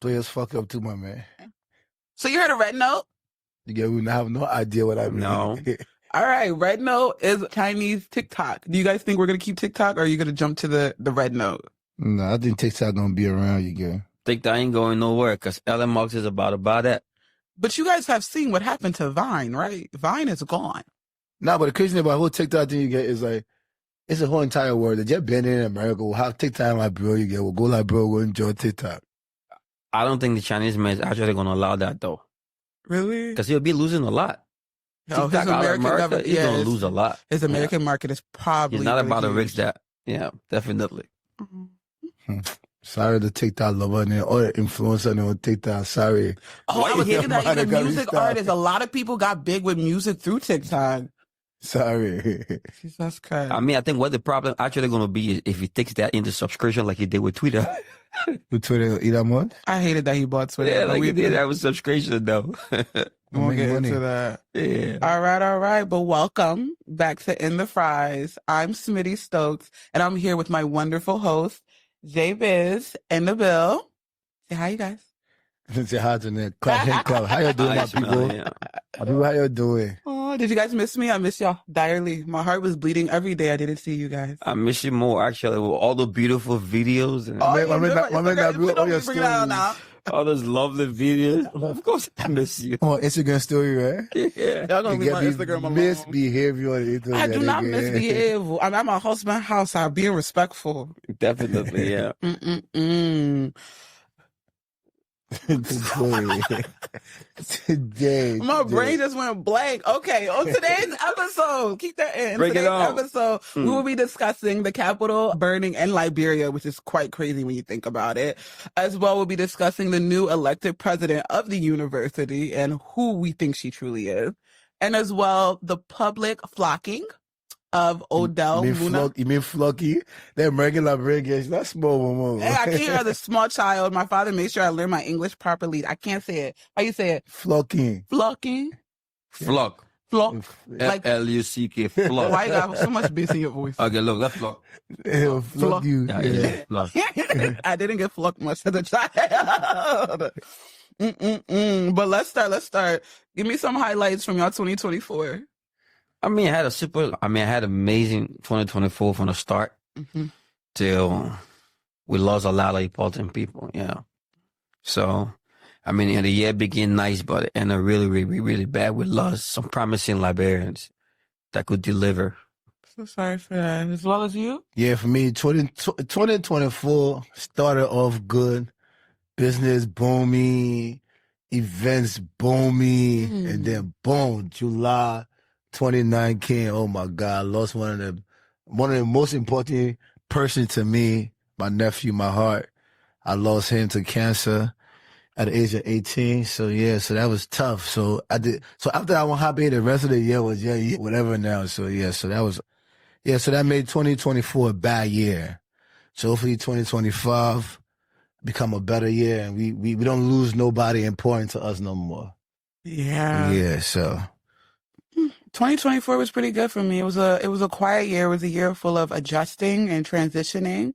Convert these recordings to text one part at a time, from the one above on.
Players fuck up too, my man. So you heard of Red Note? You have no idea what I mean. No. All right, Red Note is Chinese TikTok. Do you guys think we're gonna keep TikTok, or are you gonna jump to the Red Note? No, I think TikTok gonna be around you, girl. TikTok ain't going nowhere because Elon Musk is about to buy that. But you guys have seen what happened to Vine, right? Vine is gone. Nah, but the crazy thing about the whole TikTok thing you get is like, it's a whole entire world. That just been in America will have TikTok like, bro, you get, will go like, bro, we'll enjoy TikTok. I don't think the Chinese man is actually going to allow that, though. Really? Because he'll be losing a lot. Oh, TikTok out of America, he's going to lose a lot. His American market is probably... He's not about to risk that. Yeah, definitely. Sorry, the TikTok lover and all the influencer on TikTok. Sorry. Oh, I was thinking that even music artists, a lot of people got big with music through TikTok. Sorry. Jesus Christ. I mean, I think what the problem actually going to be is if he takes that into subscription like he did with Twitter. With Twitter, Elon Musk? I hated that he bought Twitter. Yeah, like he did that with subscription, though. We won't get into that. Yeah. All right. But welcome back to In the Fries. I'm Smitty Stokes, and I'm here with my wonderful host, J Biz, in the bill. Say hi, you guys. Say hi to the clap. How you doing, my people? Yeah. My people, how you doing? Oh, did you guys miss me? I miss y'all direly. My heart was bleeding every day I didn't see you guys. I miss you more, actually, with all the beautiful videos and all those lovely videos. Of course, I miss you. On Instagram story, right? Yeah. Y'all gonna leave my Instagram alone. Misbehavior on the internet. I do not misbehave. I'm at my husband's house. I'm being respectful. Definitely, yeah. Today. My brain just went blank. Okay, on today's episode, keep that in. Break it on. Episode, we will be discussing the Capitol burning in Liberia, which is quite crazy when you think about it. As well, we'll be discussing the new elected president of the university and who we think she truly is. And as well, the public flocking of Odell Muna. You mean Flocky? That American Liberian, not small woman. Hey, I can't as a small child. My father made sure I learned my English properly. I can't say it. How you say it? Flocking. Flocking? Flock. Flock. Like L-U-C-K. Flock. Why you got so much bass in your voice? Okay, look, that's flock. Flock you. Yeah. Flock. I didn't get flocked much as a child. But let's start. Give me some highlights from y'all 2024. I had amazing 2024 from the start till we lost a lot of important people. Yeah. So, the year began nice, but it ended really, really, really bad. We lost some promising Liberians that could deliver. So sorry for that. As well as you? Yeah, for me, 2024 started off good. Business booming, events booming, and then boom, July 29 came. Oh my God, I lost one of the most important person to me, my nephew, my heart. I lost him to cancer at the age of 18. So that was tough. So after I went happy, the rest of the year was whatever now. So that made 2024 a bad year. So hopefully 2025 become a better year, and we don't lose nobody important to us no more. Yeah. Yeah. So 2024 was pretty good for me. It was a quiet year. It was a year full of adjusting and transitioning.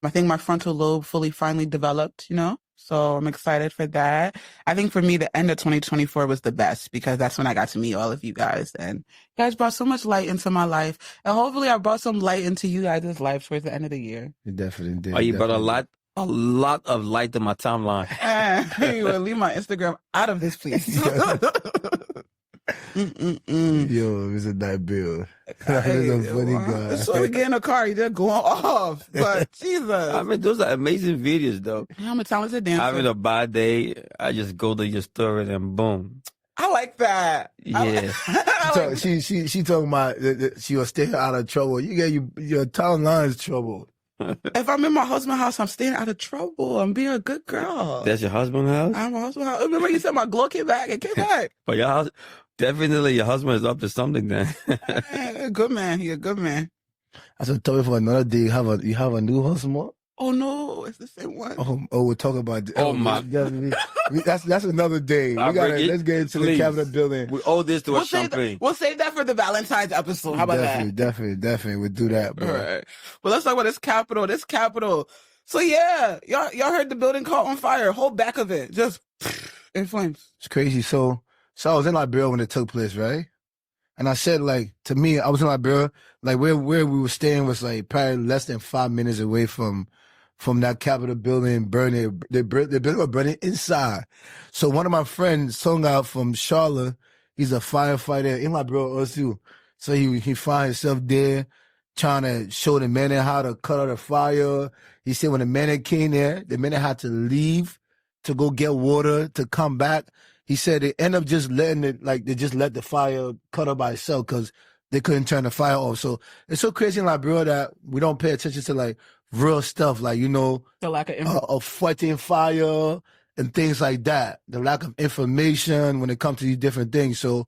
I think my frontal lobe finally developed, So I'm excited for that. I think for me, the end of 2024 was the best because that's when I got to meet all of you guys. And you guys brought so much light into my life. And hopefully I brought some light into you guys' life towards the end of the year. You definitely did. Oh, you brought a lot of light to my timeline. You will leave my Instagram out of this, please. Yo, it was a night bill. He's a funny guy. So we get in a car, he just going off. But Jesus. Those are amazing videos, though. I'm a talented dancer. Having a bad day, I just go to your story and boom. I like that. Yeah. She talking about she will stay out of trouble. You get your timeline is trouble. If I'm in my husband's house, I'm staying out of trouble. I'm being a good girl. That's your husband's house? I'm my husband's house. Remember you said my glow came back? It came back. But your house, definitely your husband is up to something then. Good man. He's a good man. I said, tell me for another day, you have a new husband? Oh no, it's the same one. Oh, we'll talk about it. Oh my! That's another day. Let's get into the Capitol building. We owe this to a champagne. We'll save that for the Valentine's episode. How about that? Definitely, we'll do that, bro. All right. Well, let's talk about this Capitol. So yeah, y'all heard the building caught on fire. Whole back of it just in flames. It's crazy. So I was in Liberia when it took place, right? And I said, like, to me, I was in Liberia, like where we were staying was like probably less than 5 minutes away from that Capitol building burning. The building was burning inside. So one of my friends, sung out from Charlotte, he's a firefighter in Liberia also. So he found himself there trying to show the men how to cut out a fire. He said when the men came there, the men had to leave to go get water to come back. He said they end up just letting it, like they just let the fire cut up by itself because they couldn't turn the fire off. So it's so crazy in Liberia that we don't pay attention to like real stuff, like, you know, The lack of of fighting fire and things like that. The lack of information when it comes to these different things. So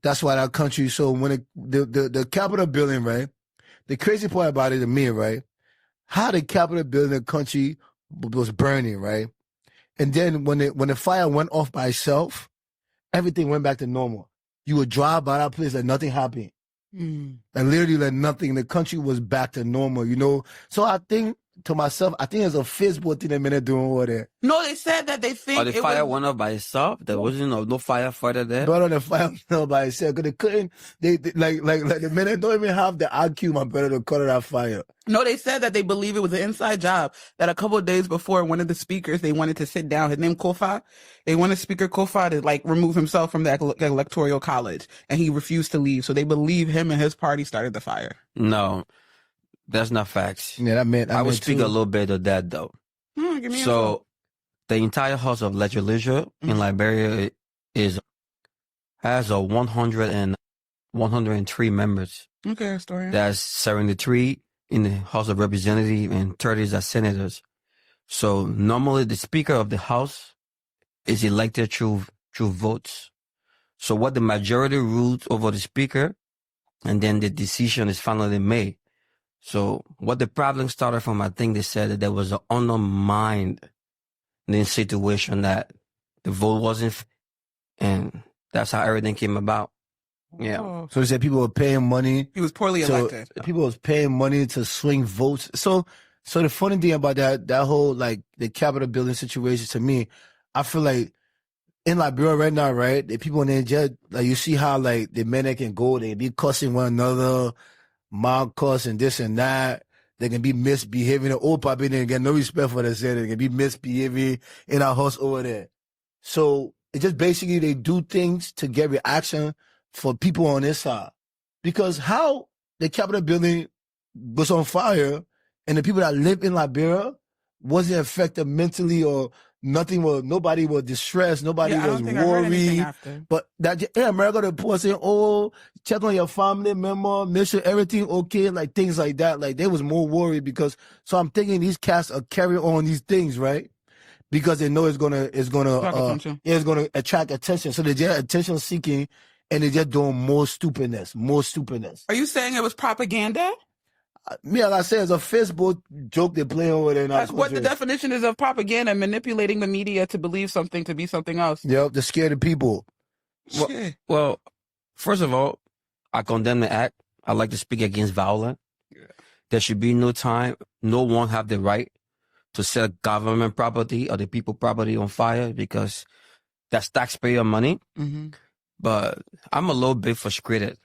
that's why that country. So when the Capitol building, right? The crazy part about it to me, right? How the Capitol building country was burning, right? And then when the fire went off by itself, everything went back to normal. You would drive by that place like nothing happened. And literally like nothing. The country was back to normal, you know? So I think to myself, I think it's a Facebook thing that they're doing over there. No, they said that they think the fire went off by itself. There wasn't no firefighter there. But on the fire went off by itself because they couldn't. They like the men don't even have the IQ, my brother, to cut that fire. No, they said that they believe it was an inside job. That a couple of days before, one of the speakers, they wanted to sit down. His name Kofa. They wanted Speaker Kofa to like remove himself from the electoral college, and he refused to leave. So they believe him and his party started the fire. No, that's not facts. Yeah, that meant I would speak a little bit of that though. Give me So the entire House of Legislature in Liberia has 103 members. okay, historian. That's 73 in the House of Representatives and 30 as senators. So normally the Speaker of the House is elected through votes. So what the majority rules over the Speaker, and then the decision is finally made. So what the problem started from, I think they said that there was an undermined situation that the vote wasn't, and that's how everything came about. Yeah. Oh. So they said people were paying money. He was poorly elected. People was paying money to swing votes. So the funny thing about that whole like the Capitol building situation, to me, I feel like in Liberia right now, right, the people in there just like you see how like the men that can go, they be cussing one another, mob cuss and this and that. They can be misbehaving. The old people didn't get no respect for themselves. They can be misbehaving in our house over there. So it just basically they do things to get reaction for people on this side. Because how the Capitol building was on fire and the people that live in Liberia wasn't affected mentally or nothing was, nobody was distressed, nobody was worried. But that in America, the people saying, oh, check on your family member, make sure everything okay, like things like that. Like they was more worried because, so I'm thinking these cats are carrying on these things, right? Because they know it's gonna attract attention. So they're just attention seeking and they're just doing more stupidness. Are you saying it was propaganda? Yeah, like I said, it's a Facebook joke they're playing over there. That's what the definition is of propaganda, manipulating the media to believe something to be something else. Yep, to scare the people. Well, first of all, I condemn the act. I like to speak against violence. Yeah. There should be no time. No one have the right to set government property or the people property on fire because that's taxpayer money. Mm-hmm. But I'm a little bit frustrated.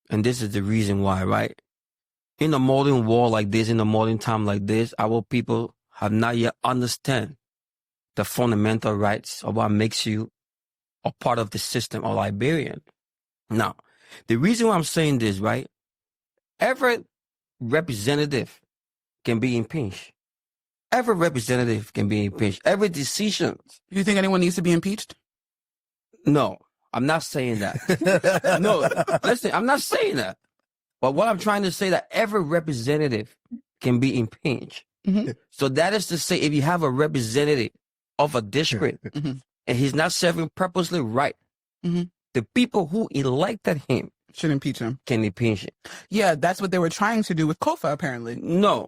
And this is the reason why, right? In a modern world like this, in a modern time like this, our people have not yet understand the fundamental rights of what makes you a part of the system or Liberian. Now, the reason why I'm saying this, right? Every representative can be impeached. Every representative can be impeached. Every decision. You think anyone needs to be impeached? No, I'm not saying that. No, listen, I'm not saying that. But what I'm trying to say that every representative can be impeached. Mm-hmm. So that is to say, if you have a representative of a district mm-hmm. and he's not serving purposely right, mm-hmm. the people who elected him should impeach him. Can impeach him. Yeah, that's what they were trying to do with Kofa, apparently. No,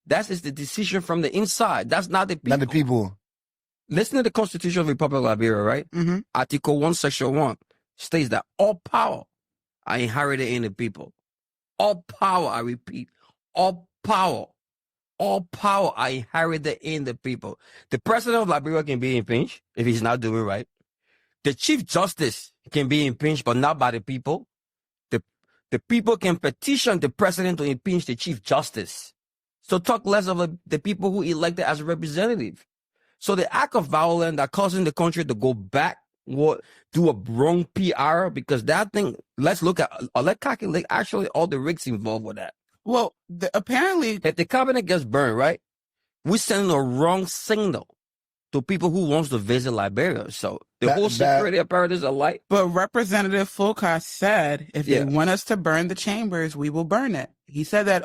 that is the decision from the inside. That's not the people. Not the people. Listen to the Constitution of the Republic of Liberia, right? Mm-hmm. Article 1, Section 1 states that all power are inherited in the people. All power, I repeat, all power All power are inherited in the people. The president of Liberia can be impeached if he's not doing right. The chief justice can be impeached, but not by the people. The people can petition the president to impeach the chief justice. So talk less of the people who elected as a representative. So the act of violence that causing the country to go back, do a wrong PR, because that thing, let's calculate actually all the risks involved with that. Well, apparently, if the cabinet gets burned, right, we're sending a wrong signal to people who wants to visit Liberia. So the whole security apparatus is alike. But Representative Fulcast said, if they want us to burn the chambers, we will burn it. He said that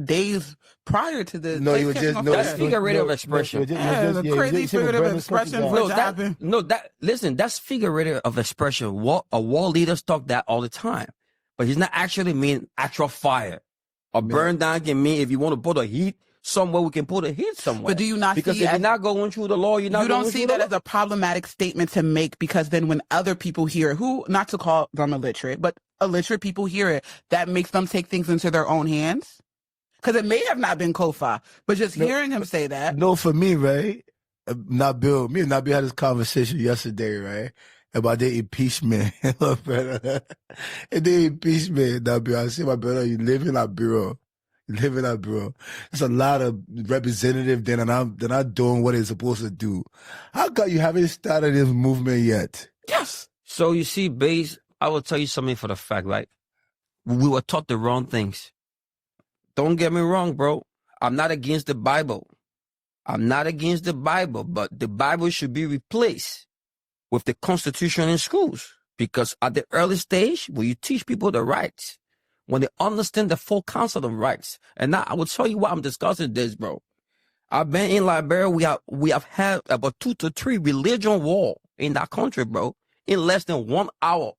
days prior to the... No, you were just... That's figurative expression. The crazy figurative expression which happened. Listen, that's figurative of expression. A war leaders talk that all the time. But he's not actually mean actual fire. A burn down can mean if you want to put a heat somewhere, we can put a heat somewhere. But do you not because see... if you're not going through the law, you don't see that as a problematic statement to make, because then when other people hear it, who, not to call them illiterate, but illiterate people hear it, that makes them take things into their own hands? Because it may have not been Kofa, but just hearing him say that. No, for me, right? Me and Nabil had this conversation yesterday, right? About the impeachment. And the impeachment, Nabil, I say, my brother, you live in Liberia. There's a lot of representatives that are not doing what they're supposed to do. How come you haven't started this movement yet? Yes. So you see, Baze, I will tell you something for the fact, right? We were taught the wrong things. Don't get me wrong, bro. I'm not against the Bible. But the Bible should be replaced with the Constitution in schools. Because at the early stage, when you teach people the rights, when they understand the full concept of rights. And now I will tell you why I'm discussing this, bro. I've been in Liberia. We have had about 2 to 3 religion war in that country, bro, in less than 1 hour.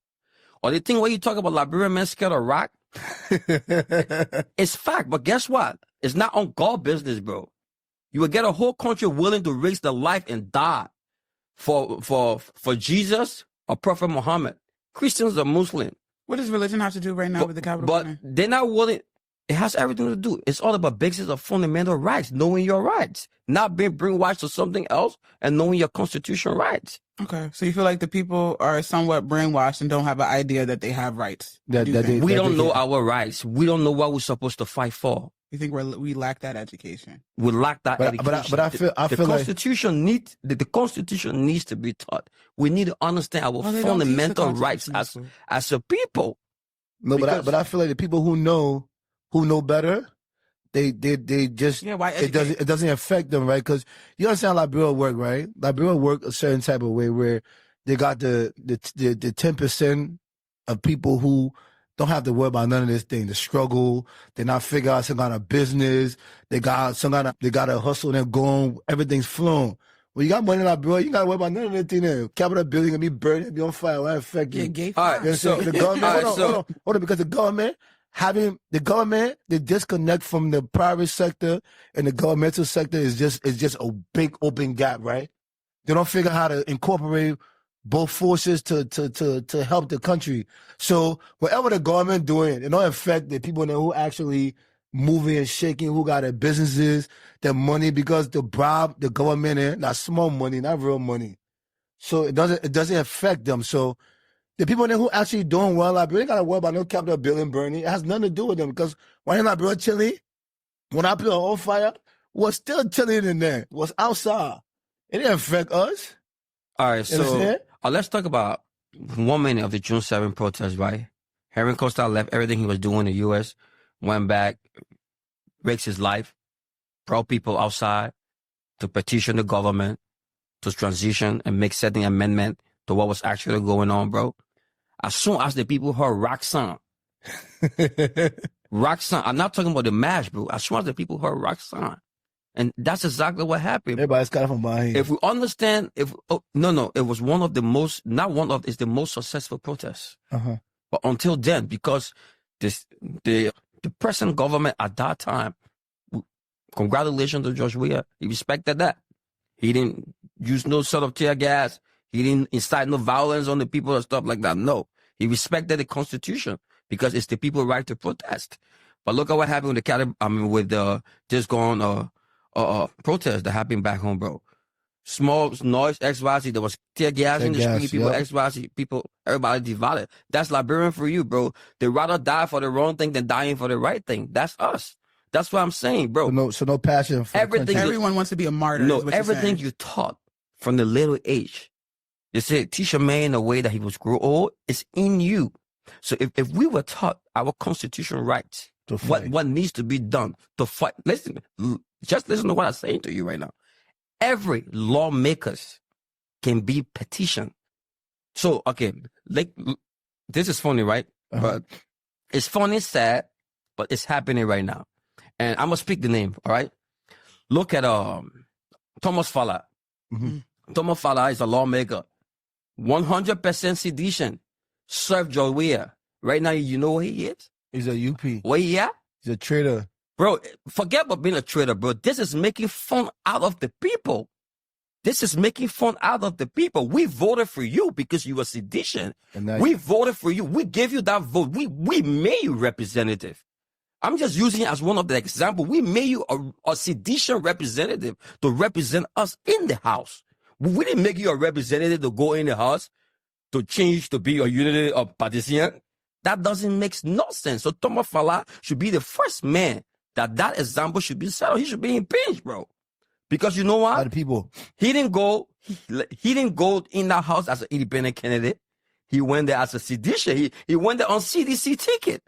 Or the thing where you talk about Liberian men scared of rock, it's fact. But guess what? It's not on God business, bro. You will get a whole country willing to risk their life and die for Jesus or Prophet Muhammad. Christians or Muslims. What does religion have to do right now with the capital? But they're not willing. It has everything to do. It's all about basics of fundamental rights, knowing your rights, not being brainwashed to something else, and knowing your constitutional rights. Okay, so you feel like the people are somewhat brainwashed and don't have an idea that they have rights. We don't know our rights. We don't know what we're supposed to fight for. You think we lack that education? We lack that education. But I feel the Constitution needs to be taught. We need to understand our fundamental rights as a people. No, but I feel like the people who know better, they just it doesn't affect them, right? Because you understand Liberia work, right? Liberia work a certain type of way where they got the 10% of people who don't have to worry about none of this thing. The struggle, they're not figure out some kind of business. They got a hustle. They're going. Everything's flowing. When you got money in Liberia, you got to worry about none of that thing. There, Capitol building gonna be burned, be on fire. Why affect you? All right, so the government. Hold on, because the government. The disconnect from the private sector and the governmental sector is just a big open gap, right? They don't figure out how to incorporate both forces to help the country. So whatever the government doing, it don't affect the people who actually moving and shaking, who got their businesses, their money, because the bribe the government in, not small money, not real money. So it doesn't affect them. So the people who actually doing well, like, they ain't got to worry about no Capitol building burning. It has nothing to do with them, because when in Liberia chilling, when I put on fire, was still chilling in there, was outside. It didn't affect us. All right, so let's talk about 1 minute of the June 7th protest, right? Henry Costa left everything he was doing in the U.S., went back, risks his life, brought people outside to petition the government to transition and make certain amendment to what was actually going on, bro. As soon as the people heard Roxanne, I'm not talking about the mash, bro. As soon as the people heard Roxanne, and that's exactly what happened. Everybody's got it from behind. If we understand, it was one of the most, it's the most successful protests. Uh-huh. But until then, because the present government at that time, congratulations to George Weah, he respected that. He didn't use no sort of tear gas. He didn't incite no violence on the people and stuff like that. No, he respected the Constitution because it's the people's right to protest. But look at what happened with protests that happened back home, bro. Small noise, XYZ. There was tear gas in the street. People, XYZ. People, everybody divided. That's Liberian for you, bro. They rather die for the wrong thing than dying for the right thing. That's us. That's what I'm saying, bro. So no passion for everything. Everyone wants to be a martyr. No, everything you taught from the little age. They said, teach a man the way that he was grow old. It's in you. So if we were taught our constitutional rights, what needs to be done to fight. Listen, just listen to what I'm saying to you right now. Every lawmakers can be petitioned. So, okay, this is funny, right? But it's funny, sad, but it's happening right now. And I'm going to speak the name, all right? Look at Thomas Fala. Thomas Fala is a lawmaker. 100% sedition. Serve Joya. Right now, you know where he is? He's a UP. Where he at? He's a traitor. Bro, forget about being a traitor, bro. This is making fun out of the people. This is making fun out of the people. We voted for you because you were sedition. We voted for you. We gave you that vote. We made you representative. I'm just using it as one of the examples. We made you a sedition representative to represent us in the house. We didn't make you a representative to go in the house to change to be a unity of partisan. That doesn't make no sense. So Thomas Fala should be the first man that example should be settled. He should be impeached, bro. Because you know what? A lot of people. He didn't go in that house as an independent candidate. He went there as a sedition. He went there on CDC ticket.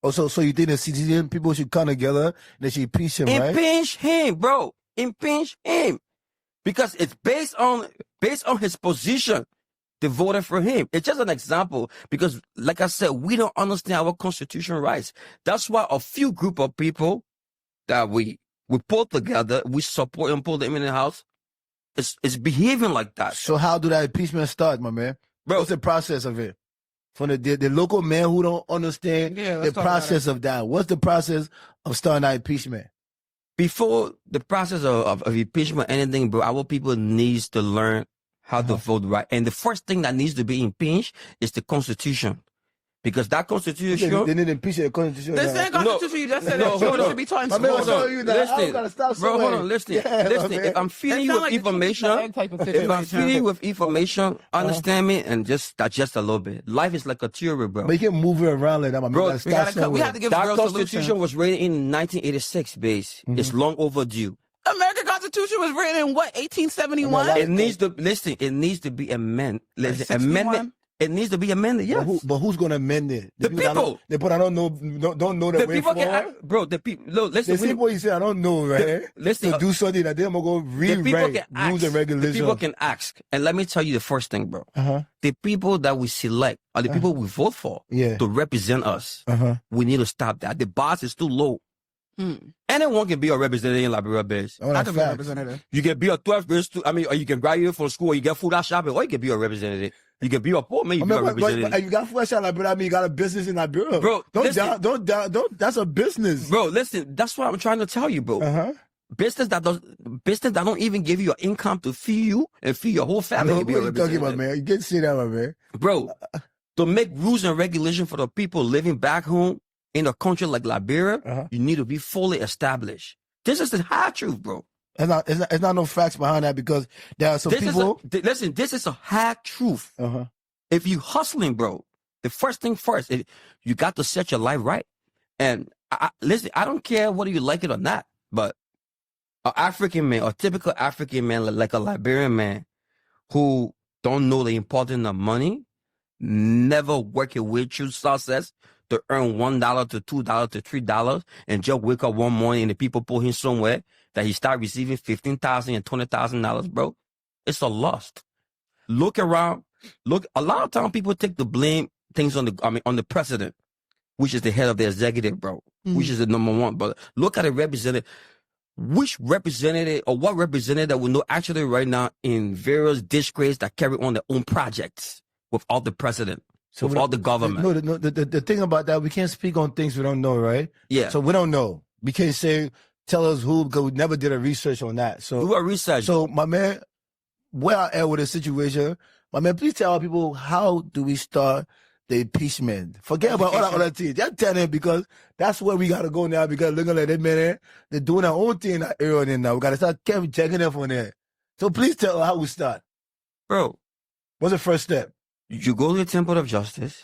Oh, so you think the CDC people should come together and they should impeach him, right? Impeach him, bro. Impeach him. Because it's based on his position. They voted for him. It's just an example because, like I said, we don't understand our constitutional rights. That's why a few group of people that we pull together, we support and pull them in the house, it's behaving like that. So how do that impeachment start, my man? Bro, what's the process of it? From the local man who don't understand the process of that. What's the process of starting that impeachment? Before the process of impeachment, anything, bro, our people needs to learn how to vote right. And the first thing that needs to be impeached is the Constitution. Because that Constitution... They need to impeach the Constitution. The same Constitution you just said that should be taught in school. Listen. If I'm feeding you with information, understand me and just digest a little bit. Life is like a theory, bro. But you can move it around like that, my man. Bro, we have to give that Constitution was written in 1986, base. It's long overdue. American Constitution was written in what, 1871? It needs to be amended. It needs to be amended, yes. But who's going to amend it? The people. The people I don't know the way forward. Bro, the people, look, listen. The people you say, I don't know, right? Listen. To do something that they're going to go rewrite rules and regulations. The people can ask. And let me tell you the first thing, bro. The people that we select are the people we vote for to represent us. We need to stop that. The bar is too low. Anyone can be a representative in Liberia base. I can be a representative. You can be a 12th grade student. I mean, or you can graduate from school, or you get food out shopping, or you can be a representative. You can be a poor man, you can be a representative. But you got food out shopping, Liberia, I mean, you got a business in Liberia. Bro, don't, that's a business. Bro, listen, that's what I'm trying to tell you, bro. Business that don't even give you an income to feed you and feed your whole family. What are you talking about, man? You can't say that, my man. Bro, to make rules and regulations for the people living back home, in a country like Liberia, you need to be fully established. This is the hard truth, bro. It's not no facts behind that because there are some people. Listen, this is a hard truth. If you hustling, bro, the first thing first, you got to set your life right. And listen, I don't care whether you like it or not, but an African man, a typical African man, like a Liberian man, who don't know the importance of money, never working with you success to earn $1 to $2 to $3 and just wake up one morning and the people pull him somewhere that he start receiving $15,000 and $20,000, bro. It's a loss. Look around. Look, a lot of times people take the blame things on the president, which is the head of the executive, bro, which is the number one. But look at the representative. Which representative or what representative that we know actually right now in various districts that carry on their own projects without the president? So with all the government. No, the thing about that, we can't speak on things we don't know, right? Yeah. So we don't know. We can't tell us who, because we never did a research on that. So do a research. So my man, where I am with the situation, my man, please tell our people, how do we start the impeachment. Forget about all that other things. Just tell them because that's where we got to go now because looking like that man, they're doing their own thing in that area now. We got to start checking them from there. So please tell how we start. Bro. What's the first step? You go to the Temple of Justice.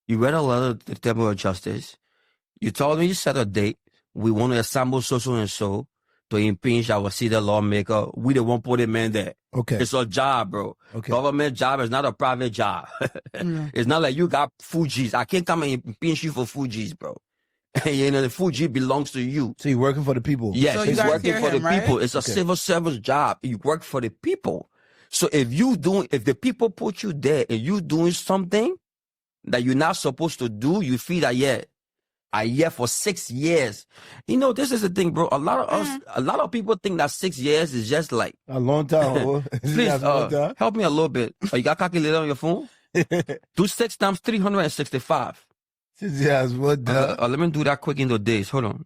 You read a letter to the Temple of Justice. You told me you set a date. We want to assemble so and so to impeach our city lawmaker. We the one put him in there. Okay. It's a job, bro. Okay. Government job is not a private job. It's not like you got Fuji's. I can't come and impeach you for Fuji's, bro. You know, the Fuji belongs to you. So you're working for the people? Yes, so he's working for the people. It's a Okay. civil service job. You work for the people. So if the people put you there and you doing something that you're not supposed to do, you feel that, a year for 6 years. You know, this is the thing, bro. A lot of people think that 6 years is just like a long time. Please, help me a little bit. You got a calculator on your phone? Do 6 times 365. 6 years, what the? Let me do that quick in the days. Hold on.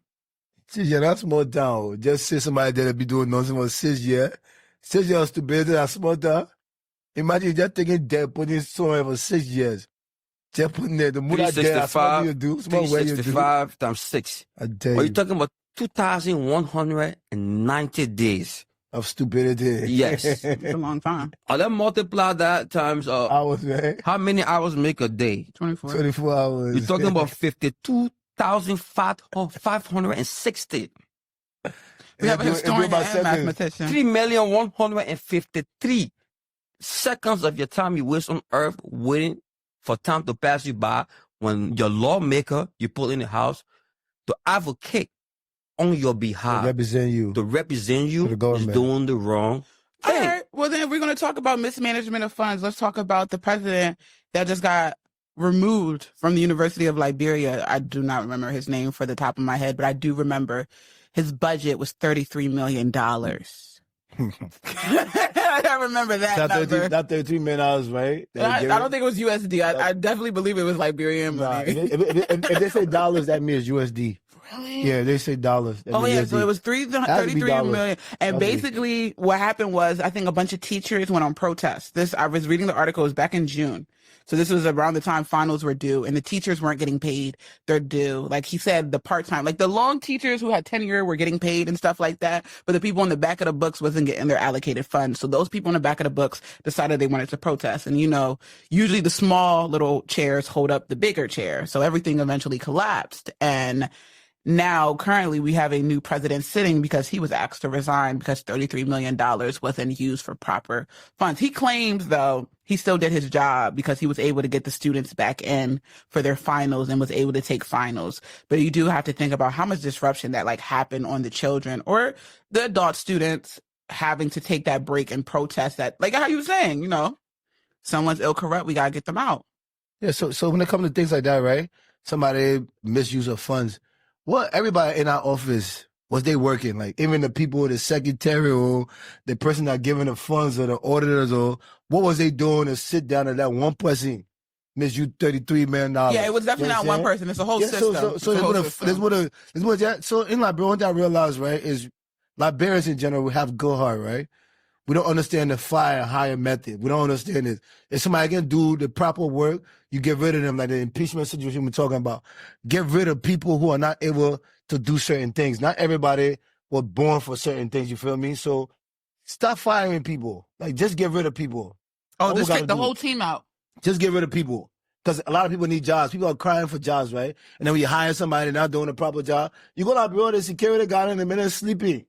6 years, that's small down. Just say somebody there that be doing nonsense for 6 years. 6 years to be that small down. Imagine just taking debt, putting somewhere for 6 years. Just putting there, the more that debt, small you do, small way you do. 365 times 6. I tell Are you. you talking about 2,190 days? Of stupidity. Yes. It's a long time. Let's multiply that times hours, man. How many hours make a day? 24. 24 hours. You're talking about 52,560. We have a historian and mathematician. 3,153 seconds of your time you waste on earth waiting for time to pass you by when your lawmaker you put in the house to advocate on your behalf. To represent you. To represent you is doing the wrong thing. All right. Well, then if we're going to talk about mismanagement of funds, let's talk about the president that just got removed from the University of Liberia. I do not remember his name for the top of my head, but I do remember his budget was $33 million. I remember that number. Not $33 million, right? I don't think it was USD. I definitely believe it was Liberian money. If they say dollars, that means USD. Really? Yeah, they say dollars. So it was $33 million. And basically what happened was, I think a bunch of teachers went on protest. I was reading the article, it was back in June. So this was around the time finals were due, and the teachers weren't getting paid their due. Like he said, the part-time, like the long teachers who had tenure were getting paid and stuff like that, but the people in the back of the books wasn't getting their allocated funds. So those people in the back of the books decided they wanted to protest. And, you know, usually the small little chairs hold up the bigger chair. So everything eventually collapsed. And now, currently, we have a new president sitting because he was asked to resign because $33 million wasn't used for proper funds. He claims, though, he still did his job because he was able to get the students back in for their finals and was able to take finals. But you do have to think about how much disruption that happened on the children or the adult students having to take that break and protest that. Like how you were saying, you know, someone's ill corrupt, we got to get them out. Yeah, so when it comes to things like that, right? Somebody misuse of funds. Well, everybody in our office, was they working? Like even the people, the secretary or the person that giving the funds or the auditors or what was they doing to sit down and that one person misused $33 million? Yeah, it was definitely not one person. It's a whole system. So in Liberia, what I realized, right, is Liberians in general have good heart, right? We don't understand the fire higher method. We don't understand it. If somebody can do the proper work, you get rid of them, like the impeachment situation we're talking about. Get rid of people who are not able to do certain things. Not everybody was born for certain things, you feel me? So stop firing people. Like, just get rid of people. Oh, just take the whole team out. Just get rid of people. Because a lot of people need jobs. People are crying for jobs, right? And then when you hire somebody not doing a proper job, you go out there, the security guy in the minute sleeping.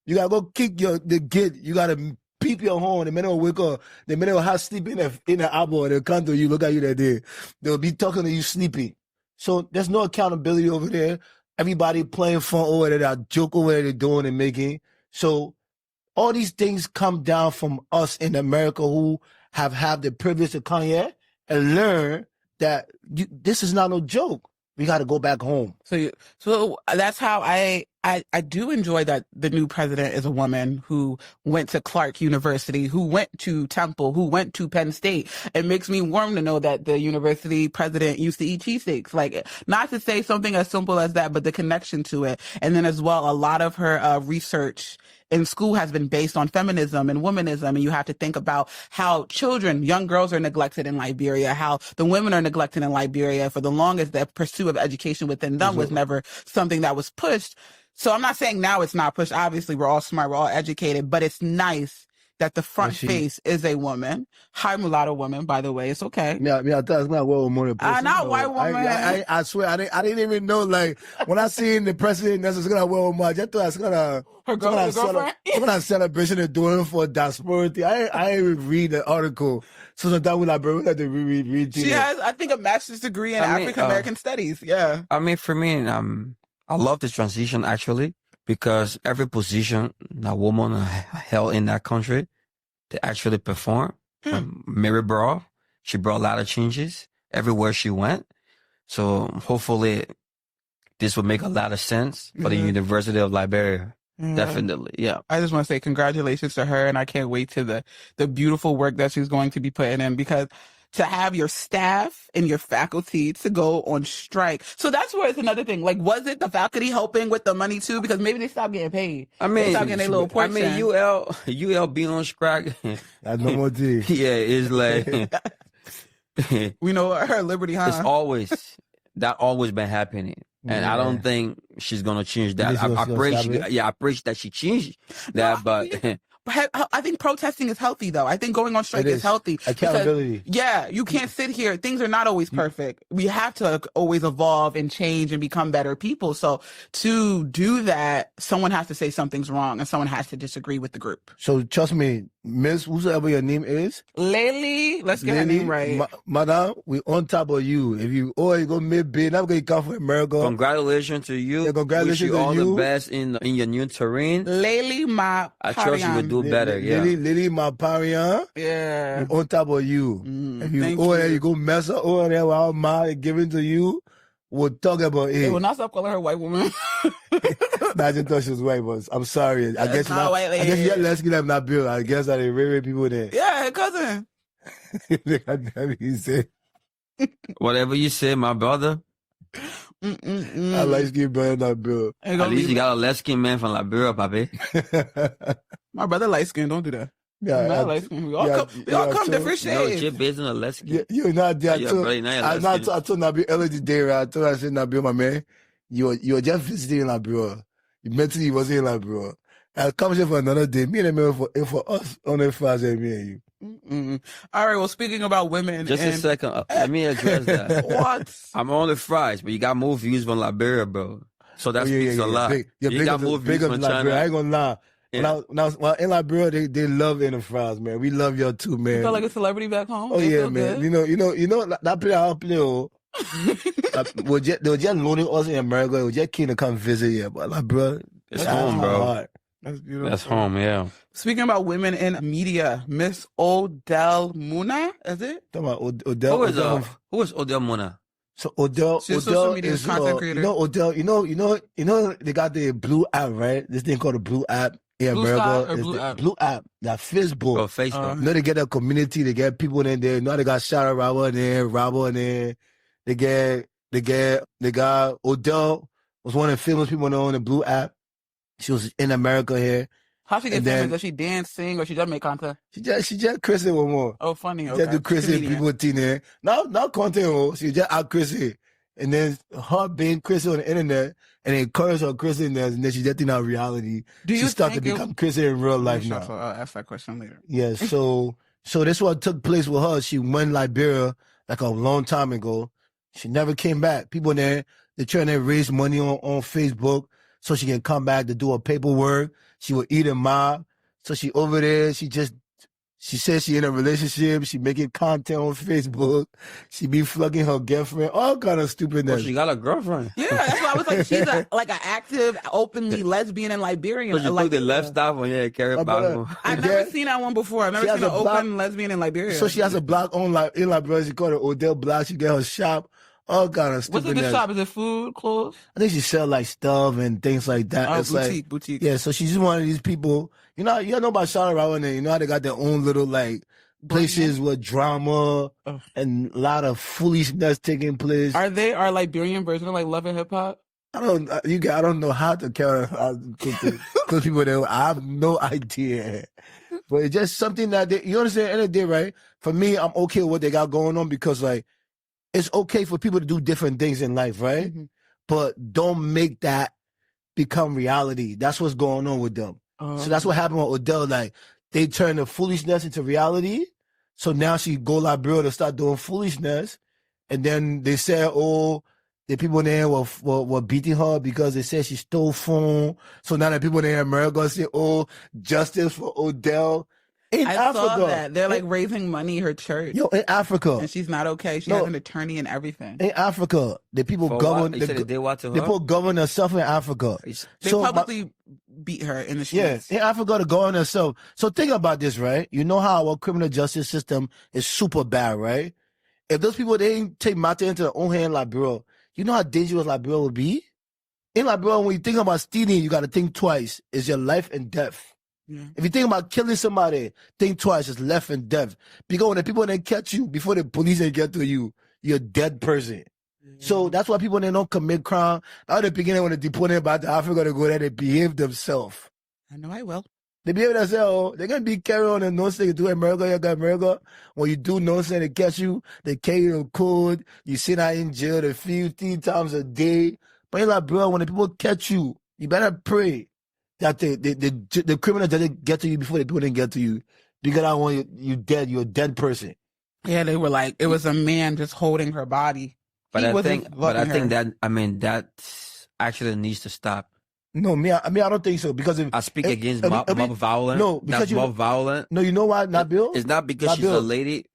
You gotta go kick the kid. You gotta peep your horn. The minute will wake up. The minute will have sleep in the elbow. They'll come to you, look at you that day. They'll be talking to you sleeping. So there's no accountability over there. Everybody playing fun over there, that joke over there they're doing and making. So all these things come down from us in America who have had the privilege to come here and learn that this is not no joke. We got to go back home. So that's how I do enjoy that the new president is a woman who went to Clark University, who went to Temple, who went to Penn State. It makes me warm to know that the university president used to eat cheesesteaks. Like, not to say something as simple as that, but the connection to it. And then as well, a lot of her research in school has been based on feminism and womanism. And you have to think about how children, young girls are neglected in Liberia, how the women are neglected in Liberia. For the longest, the pursuit of education within them was never something that was pushed. So I'm not saying now it's not pushed. Obviously, we're all smart, we're all educated, but it's nice that the front face is a woman. Hi, mulatto woman, by the way. It's okay. Yeah, I thought it's not white woman. Not white woman. I swear, I didn't even know. Like when I seen the president, that's gonna white woman. I just thought it's gonna her girlfriend. Some kind of celebration they're doing for diaspora. I didn't even read the article. So sometimes when we have to read. She has, I think, a master's degree in African American studies. Yeah. I mean, for me, I love this transition actually because every position that woman held in that country, they actually perform. Mary brought, she brought a lot of changes everywhere she went. So hopefully this will make a lot of sense for the University of Liberia. Definitely, yeah. I just want to say congratulations to her, and I can't wait to the beautiful work that she's going to be putting in, because to have your staff and your faculty to go on strike. So that's where it's another thing. Like, was it the faculty helping with the money too? Because maybe they stopped getting paid. I mean, they stopped getting their little portion. I mean, UL being on strike. That's no more tea. Yeah, it's like we know her Liberty, huh? It's always been happening. And I don't think she's gonna change that. I pray that she changed that, but I think protesting is healthy, though. I think going on strike is healthy. Accountability. Because, you can't sit here. Things are not always perfect. We have to always evolve and change and become better people. So to do that, someone has to say something's wrong and someone has to disagree with the group. So trust me, Miss, whoever your name is. Lily, let's get her name right. Madam, we on top of you. If you always go mid-bid, I'm going to come from America. Congratulations to you. Yeah, congratulations to you. Wish you all the best in your new terrain. Lily, I trust you will do better, yeah. Lily, my parian. Yeah. On top of you. If you go mess up over there while my giving to you, we'll talk about it. They will not stop calling her white woman. I just thought she was white, but I'm sorry. I guess you're lesbian. I'm not Bill. I guess that they rare people there. Yeah, cousin. He said, whatever you say, my brother. I like skin brother, not Bill. At least you got a light skinned man from Liberia, papi. My brother light skin. Don't do that. Yeah, light skin. We all come different shades. No, you're based on a light skin. You're not there. I told Nabil earlier today, right? I told her, I said, Nabil, my man, you're just visiting Liberia. Mentally, you wasn't in Liberia. I'll come here for another day. Me and him for us on the Friday, me and you. All right, well, speaking about women. Just a second. Let me address that. What? I'm on the fries, but you got more views from Liberia, bro. So that speaks a lot. You got more views from China. I ain't gonna lie. Well, in Liberia, they love enterprise, man. We love y'all too, man. You feel like a celebrity back home? Oh, yeah, man. Good? You know, that player I play, they were just loaning us in America. They were just keen to come visit here. But Liberia, it's home, bro. Hard. That's beautiful. That's home, yeah. Speaking about women in media, Miss Odell Muna, is it? Talking about Odell. Who is Odell Muna? So Odell is content creator. Odell, they got the blue app, right? This thing called the blue app in Blue America. Sky or Blue App? Blue app, that Facebook. Oh, Facebook. They get a community, they get people in there. They got Shara Robber in there. They got Odell was one of the famous people on the blue app. She was in America here. How she get famous? Does she dance, sing, or she just make content? She just Chrissy one more. Oh, funny. Okay. Just do Chrissy people thing there. Not content. She just out Chrissy. And then her being Chrissy on the internet and encourage her Chrissy in there, and then she just in our reality. She started to become Chrissy in real life now. So I'll ask that question later. Yeah, so this what took place with her. She went Liberia like a long time ago. She never came back. People there, they're trying to raise money on Facebook so she can come back to do her paperwork. She will eat a mob. So she over there, she says she in a relationship. She making content on Facebook. She be fucking her girlfriend. All kind of stupidness. Oh, she got a girlfriend. Yeah, that's why I was like, she's like an active, openly lesbian in Liberia. So she took the left stop on carry Bible. I've never seen that one before. I've never seen an open lesbian in Liberia. So she has a blog in Liberia. She called it Odell Block. She get her shop. All kind of stupidness. What's in the shop? Is it food, clothes? I think she sell like stuff and things like that. Oh, it's boutique. Yeah, so she's just one of these people. You know about Charlotte Rowan, and you know how they got their own little like places with drama and a lot of foolishness taking place. Are they our Liberian version of like Love and Hip Hop? I don't know how to carry those people there. I have no idea. But it's just something that you understand. At the end of the day, right? For me, I'm okay with what they got going on because like it's okay for people to do different things in life, right? Mm-hmm. But don't make that become reality. That's what's going on with them. So that's what happened with Odell. Like they turned the foolishness into reality. So now she go Liberia to start doing foolishness, and then they said, "Oh, the people there were beating her because they said she stole phone." So now the people there in America say, "Oh, justice for Odell." In I Africa, saw that. They're like raising money, her church. Yo, in Africa. And she's not okay. She has an attorney and everything. In Africa, the people For govern. what? You said they did what to her? They put govern themselves in Africa. They publicly beat her in the streets. Yeah, in Africa to govern themselves. So think about this, right? You know how our criminal justice system is super bad, right? If those people, they ain't take matter into their own hand, Liberia, you know how dangerous Liberia would be? In Liberia, when you think about stealing, you got to think twice. It's your life and death. Yeah. If you think about killing somebody, think twice. It's life and death. Because when the people then catch you, before the police then get to you, you're a dead person. So that's why people then don't commit crime. At the beginning, when they deported back to Africa to go there, they behave themselves. I know I will. They behave themselves. They're going to be carrying on and nonsense. You do America, you got America. When you do nonsense, they catch you. They carry you to court. You sit out in jail. They feed you 3 times a day. But you're like, bro, when the people catch you, you better pray that the criminal doesn't get to you before the people didn't get to you. Because I want you dead. You're a dead person. Yeah, they were like, it was a man just holding her body. But I think that actually needs to stop. No, I don't think so. Because I speak against mob violence. No, because that's mob violence. No, you know why, Nabil? It's not because she's a lady.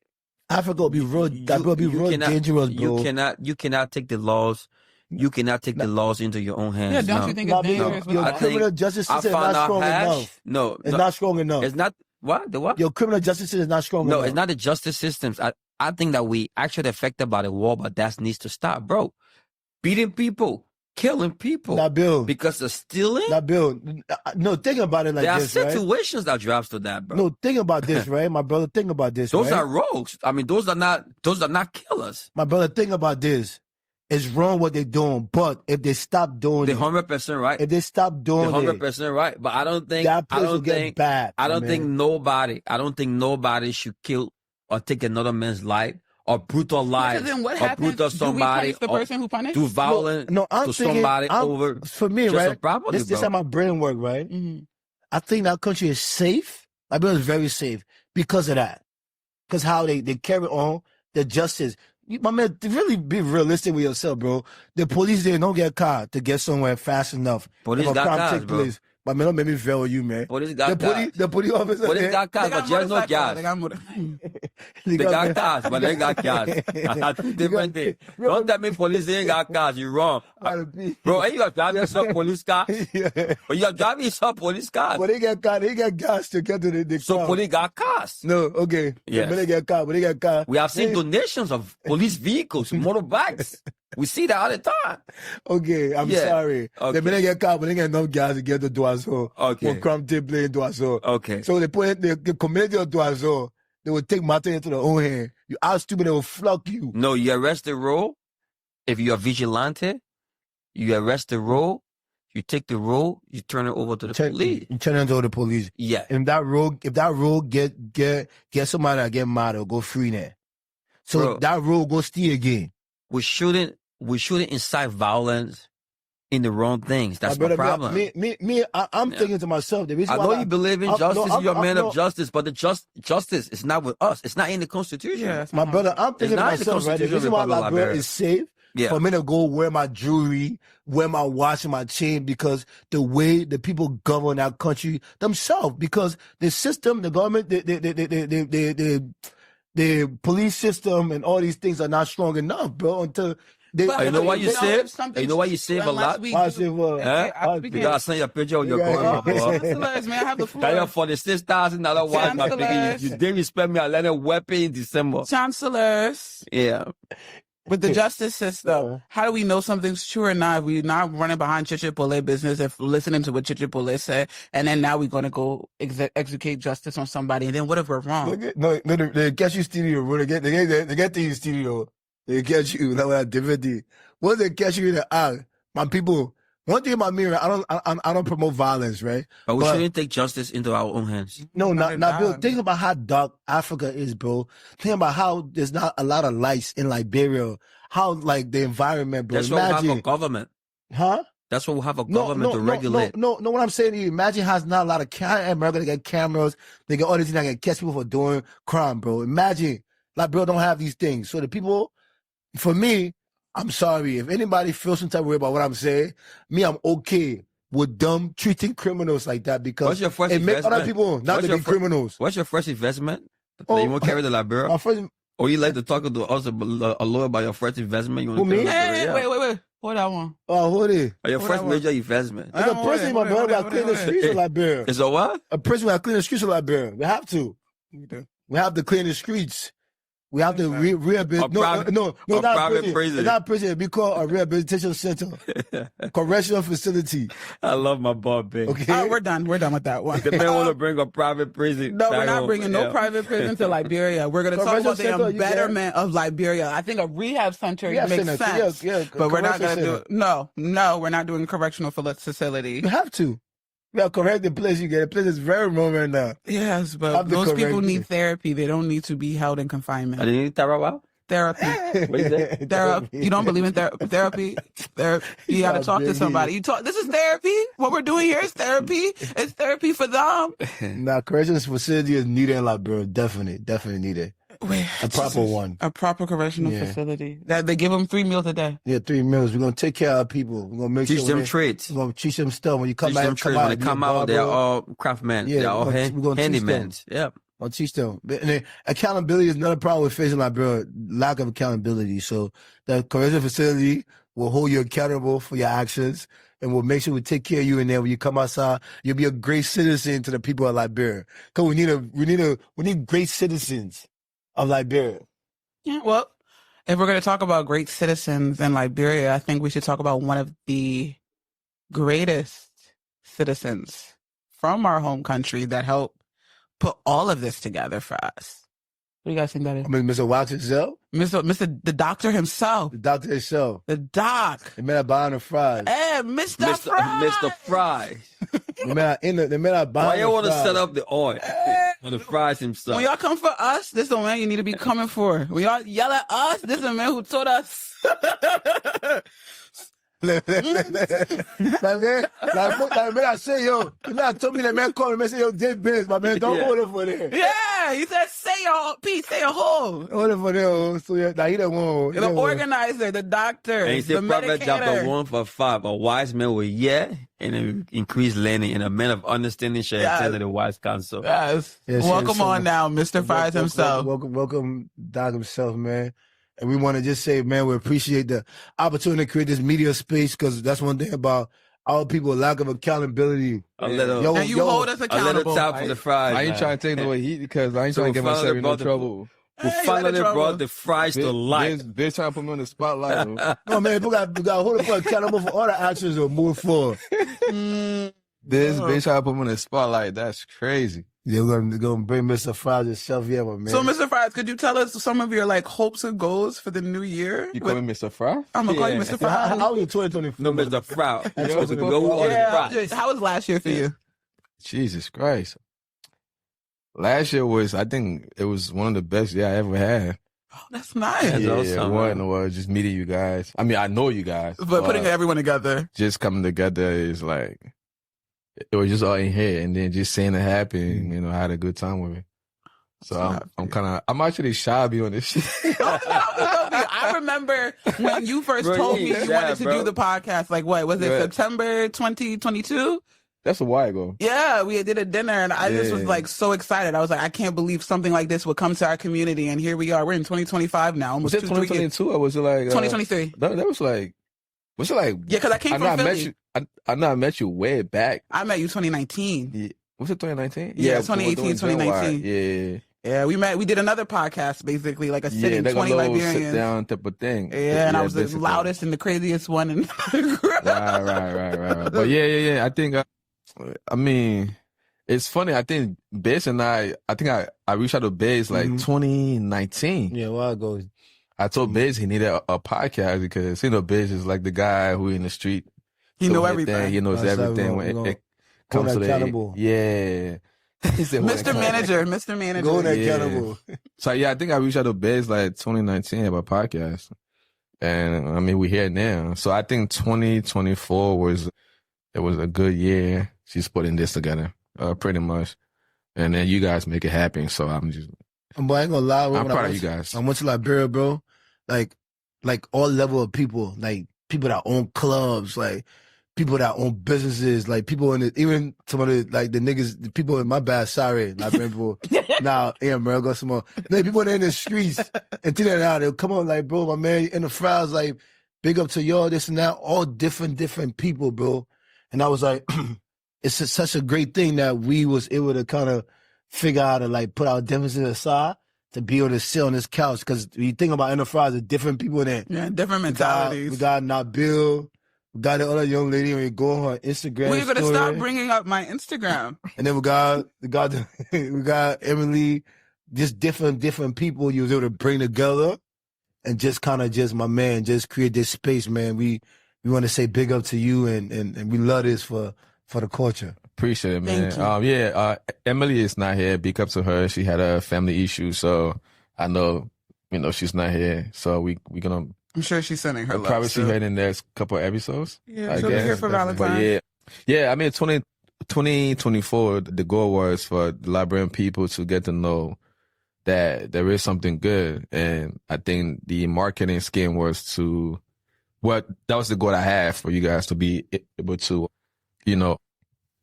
Africa will be real. That will be real dangerous, bro. You cannot take the laws. You cannot take the laws into your own hands. Yeah, don't you think it's dangerous? Your criminal justice system is not strong enough. No, it's not strong enough. It's not what the what? Your criminal justice system is not strong enough. No, it's not the justice systems. I think that we actually affected by the war, but that needs to stop, bro. Beating people, killing people, Nabil, because of stealing. Nabil, no, think about it like this. There are situations that drives to that, bro. No, think about this, right, my brother. Think about this. Those are rogues. I mean, those are not killers. My brother, think about this. It's wrong what they're doing, but if they stop doing it, 100% right. If they stop doing it, 100% right. But I don't think that place will get bad. I don't think nobody should kill or take another man's life or brutalize then what or happens? brutal somebody. Do we punish the person who punished? Do violence to somebody over for me, right? Property, this is how my brain works, right? Mm-hmm. I think that country is safe. My brother is very safe because of that. Because how they carry on the justice. My man, really be realistic with yourself, bro. The police, they don't get caught to get somewhere fast enough. Police got cars, bro. Place. My man, don't make me fail with you, man. Police got cars. The police officer. Police got cars, but there's no gas. They got cars, but they got cars. That's two different things. Don't tell me police ain't got cars. You're wrong. Bro, and you are driving some police cars. But you are driving some police cars. But they get gas to get to the so car. Police got cars. No, okay. Yes. But they get cars. We have seen donations of police vehicles, motorbikes. We see that all the time. Okay, I'm sorry. Okay. They get car, but they get no gas to get to Doazo. Okay. When crime take place in Doazo. Okay. So they put the community of Doazo. They will take matter into their own hand. You are stupid, they will flock you. No, you arrest the road. If you are vigilante, you arrest the road. You take the road, you turn it over to the police. You turn it over to the police. Yeah. If that road get somebody that get mad or go free there. So bro, that road go steal again. We shouldn't incite violence in the wrong things. That's my problem. I'm thinking to myself, the reason I know you believe in justice, you're a man of justice, but the justice is not with us. It's not in the Constitution. Yeah, my brother, I'm thinking to myself, right? The reason why Liberia is safe for me to go wear my jewelry, wear my watch and my chain, because the way the people govern that country themselves, because the system, the government, the police system and all these things are not strong enough, bro, until you know why you save? You know why you save a lot? Why I save what? Because I send you a picture of your car. Chancellors, man, I have the floor. That $46,000 watch, my picking. You didn't respect me. I let it weapon in December. Chancellors. Yeah. With the justice system, how do we know something's true or not? We're not running behind Chichi Pole business if listening to what Chichi Pole said, and then now we're going to go execute justice on somebody, and then what if we're wrong? No, they catch you stealing, bro. They get to you stealing, they catch you. That was different. Once they catch you in the act, my people, One thing about me, right, I don't promote violence, right? But we shouldn't take justice into our own hands. No, not Bill. Think about how dark Africa is, bro. Think about how there's not a lot of lights in Liberia. How like the environment, bro. That's why we have a government. Huh? That's why we have a government to regulate. No, what I'm saying to you, imagine how it's not a lot of America, they got cameras, they got all these things that can catch people for doing crime, bro. Imagine, bro, don't have these things. So the people, for me, I'm sorry. If anybody feels some type of way about what I'm saying, I'm okay with them treating criminals like that because it makes other people not to be criminals. What's your first investment? You won't carry the Liberia? My first... Or you like to talk to us, a lawyer about your first investment? You Who, me? Wait. Hold that one. Oh, who it is? Your first major investment. It's a person, my brother, got clean the streets of Liberia. It's a what? A person got clean the streets of Liberia. We have to. We have to clean the streets. We have to rehabilitate. No, not prison. It's not prison. It'd be called a rehabilitation center, correctional facility. I love my boy, babe. Okay, we're done. We're done with that one. The man want to bring a private prison. No, we're not bringing no private prison to Liberia. We're going to talk about the betterment of Liberia. I think a rehab center makes sense. But we're not going to do it. No, we're not doing a correctional facility. You have to. You got to correct the place you get. The place is very wrong right now. Yes, but those people need therapy. They don't need to be held in confinement. They need therapy? What is that? Therapy. You don't believe in therapy? You got to talk to somebody. This is therapy. What we're doing here is therapy. It's therapy for them. Nah, corrections facility is needed in Liberia. Definitely needed. A proper one. A proper correctional facility. That they give them 3 meals a day. Yeah, 3 meals. We're going to take care of our people. We're going to make teach them trades. We're going to teach them stuff. When you come out, when they come out, they're all craftsmen. Yeah, they're all handymans. Yeah. I'll teach them. And accountability is another problem with facing Liberia. Lack of accountability. So the correctional facility will hold you accountable for your actions and we'll make sure we take care of you in there. When you come outside, you'll be a great citizen to the people of Liberia. Because we need great citizens of Liberia. Yeah, well, if we're going to talk about great citizens in Liberia, I think we should talk about one of the greatest citizens from our home country that helped put all of this together for us. What do you guys think that is? I mean, Mr. Wax himself? The doctor himself. The doctor himself. The doc. The man buying the fries. Hey, Mr. Fries. Mr. Fries. The man buying the fries. Why you want to set up the oil for the fries himself? When y'all come for us, this is the man you need to be coming for. When y'all yell at us, this is the man who taught us. Like man, I say, yo, you know, I told me that man called me and say, yo, Dave Benz, my man, don't hold it for there. Yeah, he said, say your piece, say a whole. Hold it for there, so yeah, he don't want. The organizer, the doctor, and he said, Proverbs chapter 1:5, a wise man will hear and increase learning, and a man of understanding shall attend the wise counsel. Yes. Welcome on now, Mr. Fires himself. Welcome, Doc himself, man. And we want to just say, man, we appreciate the opportunity to create this media space because that's one thing about our people, lack of accountability. And you hold us accountable. A little top for the fries. I ain't trying to take away heat because I ain't trying to get myself in no trouble. We finally brought the fries to life. They're trying to put me on the spotlight. No, man, we got to hold us accountable for all the actions that move forward. This bitch trying to put me on the spotlight. That's crazy. Yeah, we're going to bring Mr. Fries himself here, my man. So, Mr. Fries, could you tell us some of your, hopes and goals for the new year? You call me Mr. Fries? I'm going to call you Mr. Fries. How was your 2024? No, Mr. Fries. How was last year for you? Jesus Christ. Last year was, I think, it was one of the best years I ever had. Oh, that's nice. Yeah, it was just meeting you guys. I mean, I know you guys. But putting everyone together. Just coming together is like... It was just all in here, and then just seeing it happen, I had a good time with it. So I'm actually shy to be on this shit. I remember when you first told me you wanted to do the podcast, what was it, September 2022? That's a while ago. Yeah, we did a dinner, and I just was so excited. I was like, I can't believe something like this would come to our community, and here we are. We're in 2025 now, almost was it 2022 or was it 2023? That was was it yeah, because I came from Philly. I know I met you way back. I met you 2019. Yeah. Was it 2019? Yeah, 2018, 2019. Yeah. Yeah, we did another podcast, basically, like a sitting 20 Liberians. Sit down type of thing. Yeah, and I was the loudest and the craziest one in the group. Right. But yeah. I think, I mean, it's funny. I think Biz and I reached out to Biz 2019. Yeah, a while ago. I told Biz he needed a podcast because, Biz is like the guy who in the street He do know anything. everything. He knows That's everything everyone. when We're it gonna comes to hold the accountable. yeah. He said, hold Mr. Manager, Mr. Manager. Go Yeah. accountable. So yeah, I think I reached out to Biz like 2019 about podcast, and I mean we're here now. So I think 2024 was a good year. She's putting this together, pretty much, and then you guys make it happen. So I'm just But I ain't gonna lie. I'm proud of you guys. I went to Liberia, bro. Like all level of people, like people that own clubs, like people that own businesses, like people in the, even some of the like the niggas, the people in my bad, sorry, Liberian people. Now in America, some more like people that in the streets and things like that. They'll come on like, bro, my man in the fries, like big up to y'all, this and that, all different people, bro. And I was like, it's just such a great thing that we was able to kind of figure out how to like put our differences aside to be able to sit on this couch. Because when you think about enterprise, there's different people in it. Yeah, different mentalities. We got Nabil, we got the other young lady, and we go on her Instagram. We're gonna story. stop bringing up my Instagram. And then we got Emily, just different people you was able to bring together and just kind of just, my man, just create this space, man. We want to say big up to you and we love this for the culture. Appreciate it, man. Thank you. Emily is not here. Big up to her. She had a family issue, so I know, she's not here. So we gonna I'm sure she's sending her love. probably see her in the next couple of episodes. Yeah, I she'll be guess. here for Definitely. Valentine's. But yeah. I mean, 2024, the goal was for the Liberian people to get to know that there is something good, and I think the marketing scheme was that was the goal I had for you guys to be able to,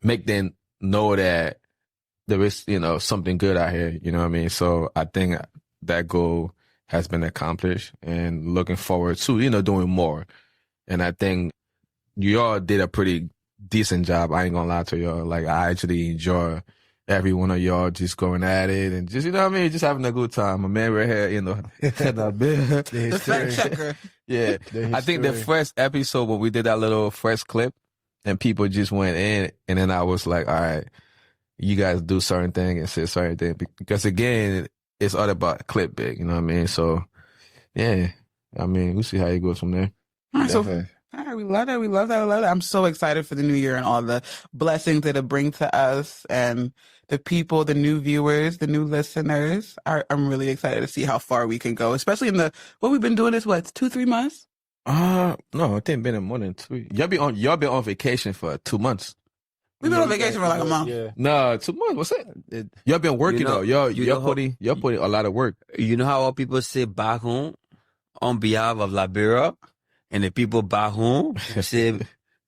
make them know that there is, something good out here. You know what I mean? So I think that goal has been accomplished, and looking forward to, doing more. And I think you all did a pretty decent job. I ain't gonna lie to y'all. Like, I actually enjoy every one of y'all just going at it and just, just having a good time. My man right here, The fact checker. yeah. I think the first episode when we did that little first clip and people just went in, and then I was like, all right, you guys do certain thing and say certain thing, because again, it's all about clip big, you know what I mean? So yeah, I mean, we'll see how it goes from there. All right, all right, we love that. We love that. I'm so excited for the new year and all the blessings that it brings to us and the people, the new viewers, the new listeners. I'm really excited to see how far we can go, especially in what we've been doing this, 2-3 months? No, it ain't been more than 2. Y'all been on vacation for 2 months. We've been on vacation for like a month. Yeah. No, 2 months. What's that? Y'all been working though. Y'all putting a lot of work. You know how all people say back home on behalf of Liberia, and the people back home say,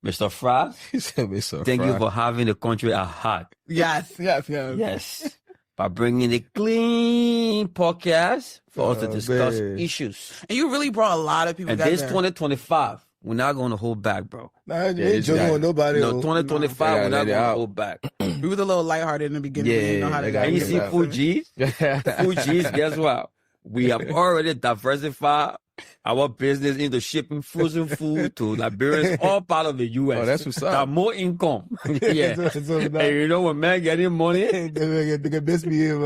Mr. Frost, He said, "Mr. thank you Fry." for having the country at heart. Yes. Yes. By bringing a clean podcast for us to discuss man. issues. And you really brought a lot of people And together. this 2025, we're not going to hold back, bro. Nah, you Yeah, ain't it's joking got- with nobody. No, oh. 2025, Yeah, we're not let it going to out. hold back. We was a little lighthearted in the beginning. Yeah, we didn't know how to they got And you it see out. Fuji's? Fuji's, guess what? We have already diversified our business into shipping frozen food to Liberians, all part of the U.S. Oh, that's what's up. Got more income. Yeah. So And you know when man getting money, they can misbehave.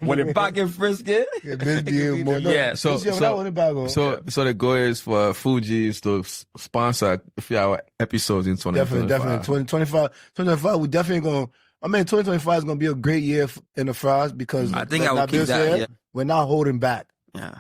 when they back in Frisky, Misbehave more. Yeah, so So the goal is for Fuji's to sponsor a few our episodes in 2025. definitely 2025 we definitely gonna, I mean 2025 is gonna be a great year in the fries because I think like I will Nabil keep that. said, Yeah. we're not holding back. Yeah.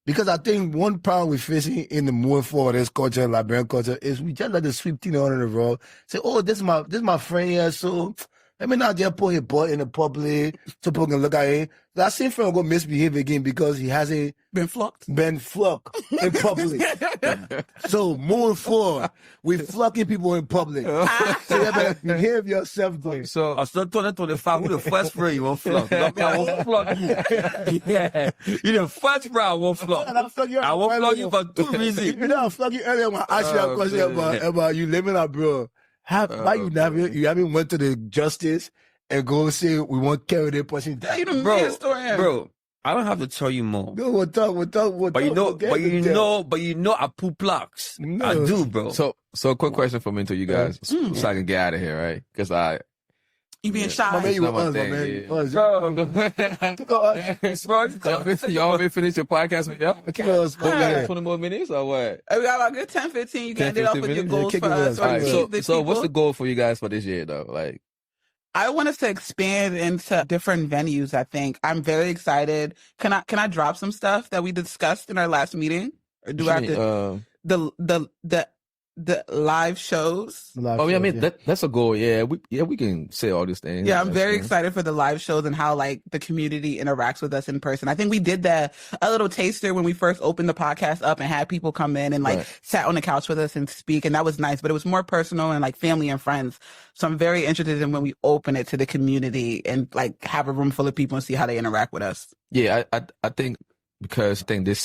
Because I think one problem we're facing in the moving forward this culture, Liberian culture, is we just let the sweep thing on in the road. Say, oh, this is my friend here, so let me not just put his butt in the public so people can look at him. That same friend will go misbehave again because he hasn't Been flocked. been fluck in public. So moving forward, we flunking people in public. So you better behave yourself, though. So After 2025, who the first friend you won't flunk? I mean, I won't flunk you. Yeah. You the first friend I won't flunk. And I'm flunking you. I won't flunk you for 2 reasons. You know, I'm flunking earlier when I asked you that Oh, question man. about you living up, bro. Why you haven't went to the justice and go say we want carry the person down? You done Bro, made a story. bro, I don't have to tell you more. No, we'll talk. But you know, I poo plugs. No. I do, bro. quick question for me to you guys, so I can get out of here, right? Because You being Yeah. shy. My man, you Not with my us, my thing, man. yeah. Us. Y'all want me to finish your podcast with y'all? Kick us, my man. 20 more minutes or what? We got about a good 10, 15. You can 10, end it off 15 with your minutes? Yeah, goals kick for it with us us. or All All right, tease the so what's people. the goal for you guys for this year though? Like, I want us to expand into different venues, I think. I'm very excited. Can I drop some stuff that we discussed in our last meeting? Or do I have to the live shows? oh yeah, I mean that's a goal. Yeah, we can say all these things. Yeah, I'm That's very cool. excited for the live shows and how like the community interacts with us in person. I think we did a little taster when we first opened the podcast up and had people come in and like Right. sat on the couch with us and speak, and that was nice. But it was more personal and like family and friends. So I'm very interested in when we open it to the community and like have a room full of people and see how they interact with us. Yeah, I think because I think this is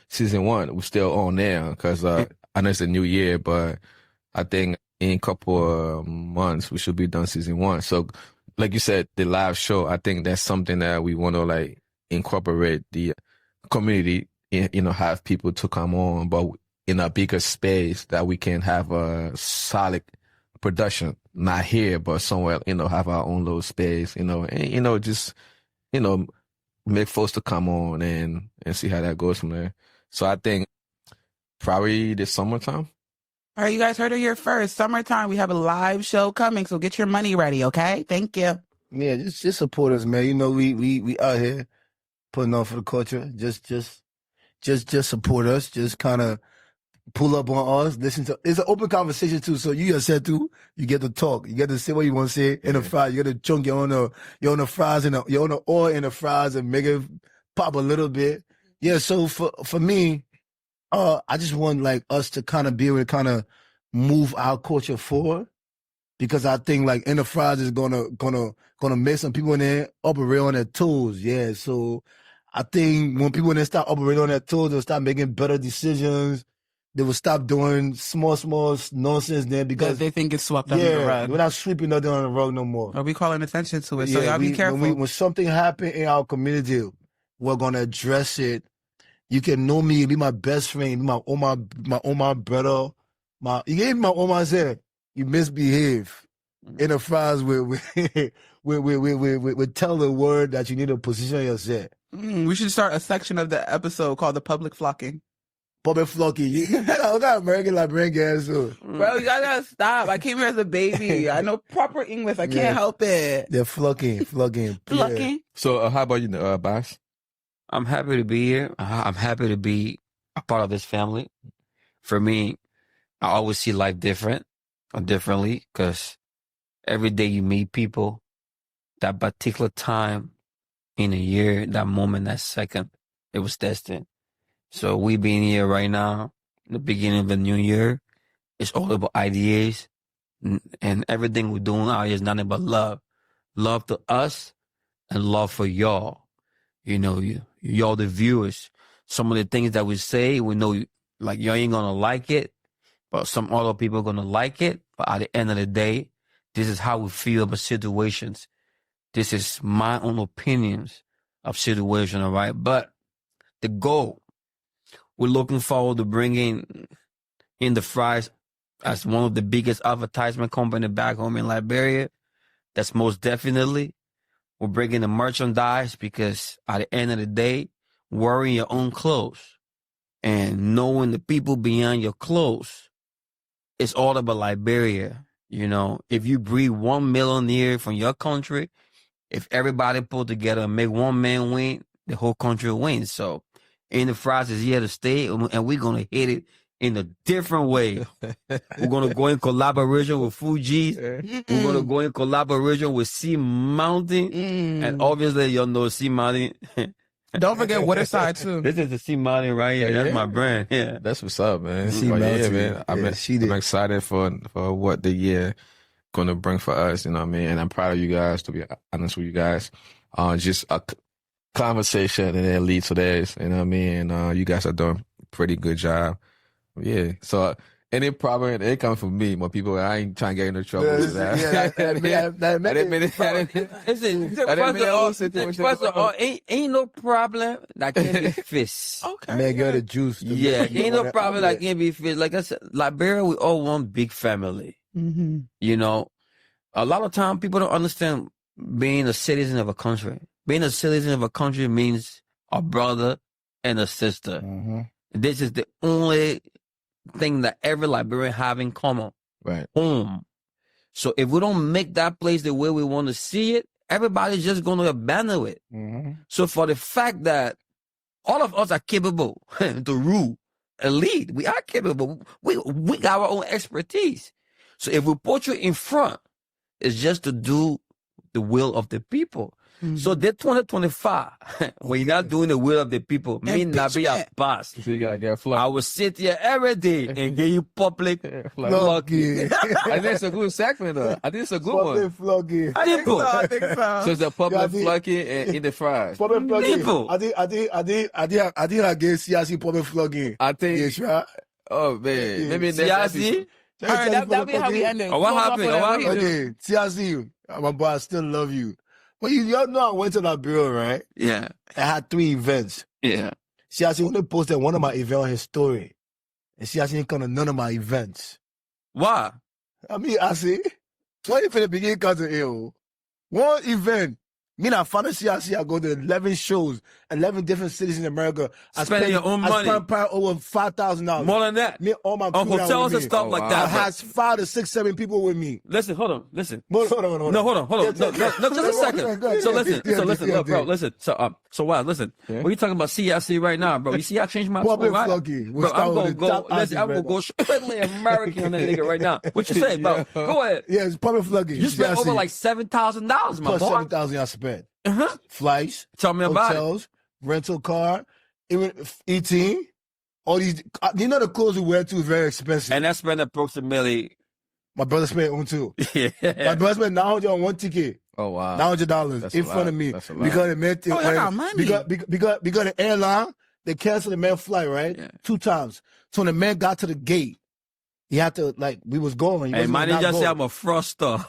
season one. We're still on there because I know it's a new year, but I think in a couple of months we should be done season one. So, like you said, the live show. I think that's something that we want to like incorporate the community. Have people to come on, but in a bigger space that we can have a solid production. Not here, but somewhere. Have our own little space. And just make folks to come on and see how that goes from there. So I think probably this summertime. All right, you guys heard it here first. Summertime, we have a live show coming, so get your money ready, okay? Thank you. Yeah, just support us, man. We out here putting on for the culture. Just support us. Just kind of pull up on us. Listen to. It's an open conversation too. So you just said too. You get to talk. You get to say what you want to say in the fries. You get to chunk your own fries and your own oil in the fries and make it pop a little bit. Yeah. So for me, I just want like us to kind of be able to kind of move our culture forward, because I think like enterprise is gonna make some people in there operate on their toes. Yeah. So I think when people in there start operating on their toes, they'll start making better decisions. They will stop doing small nonsense there because they think it's swept under the rug. we're not sweeping nothing on the rug no more. Are we calling attention to it? So y'all be careful. When something happen in our community, we're gonna address it. You can know me, be my best friend, be my Oma brother. You gave my Oma said you misbehave. Enterprise with tell the word that you need to position yourself. We should start a section of the episode called the public flocking. Public flocking. I got American Liberian guys too. Bro, you gotta stop. I came here as a baby. I know proper English. I can't help it. They're flocking. Flocking. Yeah. So how about you, Bass? I'm happy to be here. I'm happy to be a part of this family. For me, I always see life differently, because every day you meet people, that particular time in a year, that moment, that second, it was destined. So we being here right now, the beginning of the new year, it's all about ideas, and everything we're doing out here is nothing but love. Love to us and love for y'all. Y'all the viewers. Some of the things that we say, we know like y'all ain't gonna like it, but some other people are gonna like it. But at the end of the day, this is how we feel about situations. This is my own opinions of situation, all right? But the goal, we're looking forward to bringing in the fries as one of the biggest advertisement company back home in Liberia. That's most definitely. We're bringing the merchandise, because at the end of the day, wearing your own clothes and knowing the people behind your clothes, it's all about Liberia. If you breed 1 millionaire from your country, if everybody pull together and make one man win, the whole country wins. So Enterprise is here to stay, and we're going to hit it in a different way. We're going to go in collaboration with Fuji's. We're going to go in collaboration with Sea Mountain. And obviously, y'all know Sea Mountain. Don't forget Waterside, too. This is the Sea Mountain right here. That's my brand. Yeah. That's what's up, man. Sea Mountain. Man. I'm excited for what the year going to bring for us, you know what I mean? And I'm proud of you guys, to be honest with you guys. Just a conversation and then lead to theirs, you know what I mean? And you guys are doing a pretty good job. Yeah. So any problem, it comes from me. More people, I ain't trying to get into trouble with that. First of all, ain't no problem that can be fixed. Okay. Man, get the juice. Yeah, ain't no problem that can be fixed. Like I said, Liberia, we all one big family. Mm-hmm. A lot of time people don't understand being a citizen of a country. Being a citizen of a country means a brother and a sister. Mm-hmm. This is the only thing that every Liberian have in common. Right. Home. So if we don't make that place the way we want to see it, everybody's just going to abandon it. Mm-hmm. So for the fact that all of us are capable to rule a lead, we are capable. We got our own expertise. So if we put you in front, it's just to do the will of the people. So the 2025, when you're not doing the will of the people, me not be a boss. So you gotta get fluffy. I will sit here every day and give you public Floggy. I think it's a good segment though. I think it's a good one. Floggy. I think so. So it's the public Yeah, I think- flunky and eat the fries. Public flogging. People. I think I get CIC public flogging. I think. Yes, right. Oh man, Yeah. maybe next CIC. episode. All right, that'll be how we end it. Oh, what Close off happened? with Oh, what that. happened? Okay, CIC, my boy, I still love you. But y'all know I went to Liberia, right? Yeah. I had 3 events. Yeah. CIC only posted one of my events on his story. And CIC didn't come to none of my events. Why? I mean, I see. 20 for the beginning comes to ill. One event. Me and father CIC, I go to 11 shows, 11 different cities in America. Spending your own money. I spent probably over $5,000. More than that. Me, all my crew On that hotels with and me. stuff Oh, like wow. I that. had 5 to 6, 7 people with me. Listen, hold on. Listen. Hold on. No, hold on. No, just a second. Go ahead. So listen, Yeah, look, bro, listen. So wow, listen. Yeah. When you talking about CIC right now, bro, you see I changed my Public tone, right? flunky. Bro, We'll start I'm with gonna the go. top Listen, I'm gonna artist, go strictly American on that nigga right now. What you say, bro? Yeah. Go ahead. Yeah, it's public flunky. You spent CIC. over like $7,000, my plus boy. 7,000 I spent. Uh-huh. Flights, Tell me about it. hotels, rental car, even eating. All these, you know, the clothes we wear too is very expensive. And I spent approximately. My brother spent on too. My Yeah. brother spent 900 on one ticket. Oh wow. $900 That's in a front lot. of me That's a lot. because the man Oh, y'all got money. because the airline they canceled the man flight right Yeah. 2 times. So when the man got to the gate, he had to we was going. Hey, my ninja say I'm a froster.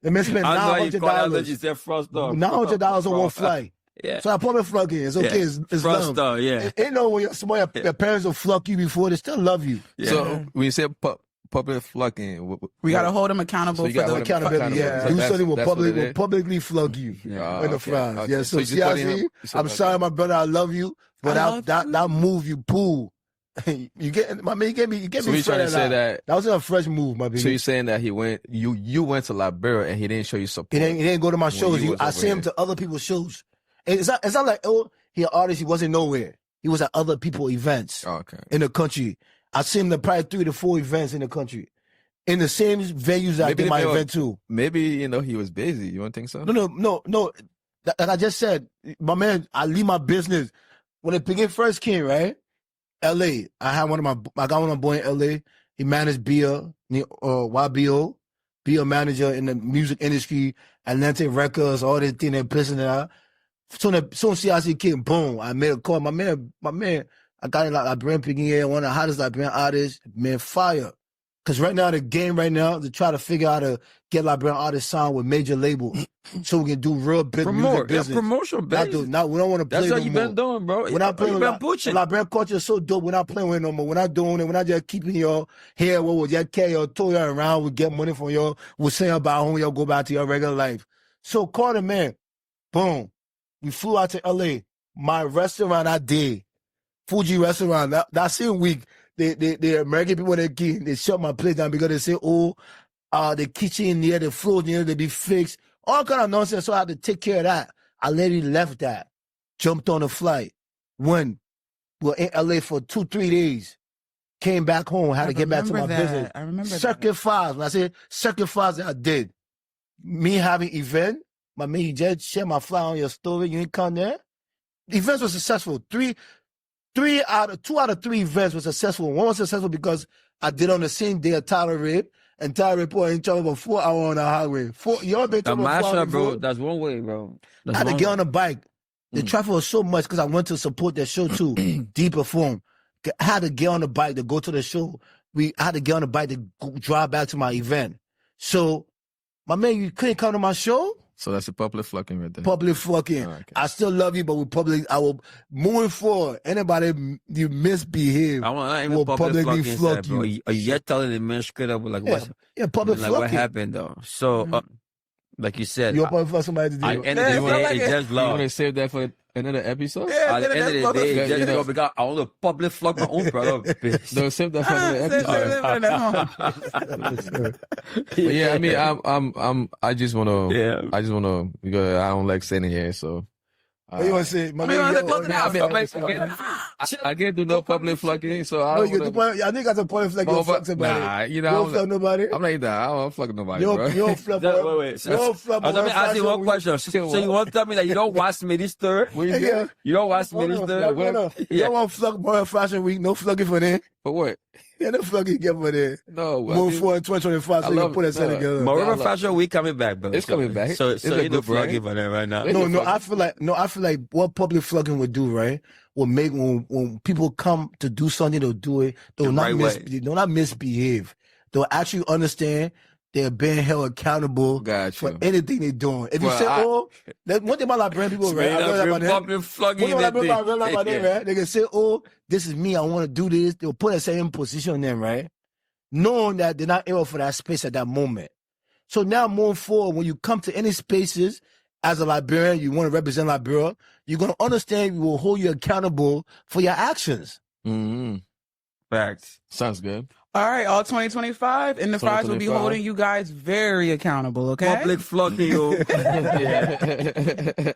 The man spent I know how you call that. You $900. said froster. $900 on one flight. Yeah. So I probably flunk it. It's okay. Yeah. It's love. Froster, yeah. Ain't no when your parents will flunk you before they still love you. Yeah. So when you say public flunking, We got to hold them accountable So you for gotta the hold 'em Accountability. accountable. Yeah, So do that's- something will that's what it is? publicly flunk you Yeah. in the okay, fries. okay. Yeah. So So, you just put CIC, him- I'm sorry, my brother. I love you, but I love that move you pull. You get my man. You get So me. you trying to say that? That was a fresh move, my baby. So you're saying that you went to Liberia and he didn't show you support? He didn't go to my When shows. you was I over see him here. to other people's shows. And it's not like he an artist. He wasn't nowhere. He was at other people's events Oh, okay. in the country. I see him to probably 3 to 4 events in the country, in the same venues that I Maybe did my they were- event too. Maybe he was busy. You don't think so? No. Like I just said, my man, I leave my business. When the beginning first came, right? LA. I got one of my boy in LA. He managed Bia, YBO, Bia manager in the music industry, Atlantic Records, all this thing and pissing it out. Soon CIC came, boom. I made a call. My man, I got it like Liberian picking here, one of the hottest Liberian artists, man, fire. Cause right now, the game right now, to try to figure out how to get Liberian artists signed with major labels so we can do real big music Promote. Yeah, business. promotion, Not baby. we don't want to play That's how no you more. been doing, bro. We're not playing You with been pushing. Liberian culture is so dope. We're not playing with it no more. We're not doing it. We're not just keeping your hair. What would just carry your toy around? We get money from y'all. We'll send you about home. Y'all go back to your regular life. So call the man. Boom. We flew out to LA. My restaurant I did, Fuji restaurant. That same week, the American people they shut my place down because they say, the kitchen near the floor near to be fixed. All kind of nonsense. So I had to take care of that. I literally left that, jumped on a flight, went. We were in LA for 2-3 days. Came back home, had to get back to my business. I remember that. Sacrifice. When I say sacrifice that I did. Me having event, my man, you just share my fly on your story, you ain't come there. Events were successful. 2 out of 3 events were successful. One was successful because I did on the same day a Tyler rape, and Tyler rape was in trouble for 4 hours on the highway. You all been The trouble for 4 mashup, hours bro. before? That's one way, bro. That's I had to one get way. on the bike. The traffic was so much because I went to support that show too. Deeper form. I had to get on the bike to go to the show. I had to get on the bike to drive back to my event. So, my man, you couldn't come to my show? So that's a public fucking right there. Public fucking. Oh, okay. I still love you, but we public. I will moving forward. Anybody you misbehave, I want not even will public publicly fucking fuck said, bro. you. Are you yet telling the man straight up like Yeah, what? public Like what fucking. happened though? So, like you said, You probably fuck somebody at today. the end of the Yeah, day, like it's it. just You love. want to save that for another episode? Yeah, At the end of the day, it's just love because I want to public fuck my own brother, bitch. No, save that for another episode. But yeah, I mean, I just wanna, because I don't like sitting here, so. What you want to say? My I mean, nigga, I can't do no public fucking, so I no, don't you wanna, point, I think that's a point of flag. You don't fuck somebody. nah, you You know, don't fuck nobody. I'm like that. I don't fuck nobody, You bro. don't flip. Wait. You don't flip. Let me ask you one question. So you want to tell me that you don't watch Minister? Yeah. You don't watch Minister? You don't want flug more Fashion Week. No flugging for them. For what? Yeah, no flugging get for them. No. Move forward in 2025 so you can put that set together. Moreover Fashion Week coming back, bro. It's coming back. So It's a you good know brand. flugging for them right now. No, I feel like what public flogging would do, right? Will make when people come to do something, they'll do it. They'll not misbehave. They'll actually understand they're being held accountable for anything they're doing. If you say, one thing about Liberian people, right? I read about them. Public flogging. Right? They can say, this is me. I want to do this. They'll put a certain position on them, right? Knowing that they're not able for that space at that moment. So now moving forward, when you come to any spaces as a Liberian, you want to represent Liberia, you're going to understand we will hold you accountable for your actions. Mm-hmm. Facts. Sounds good. All right, all 2025, and the fries will be holding you guys very accountable, okay? Public flogging, yo.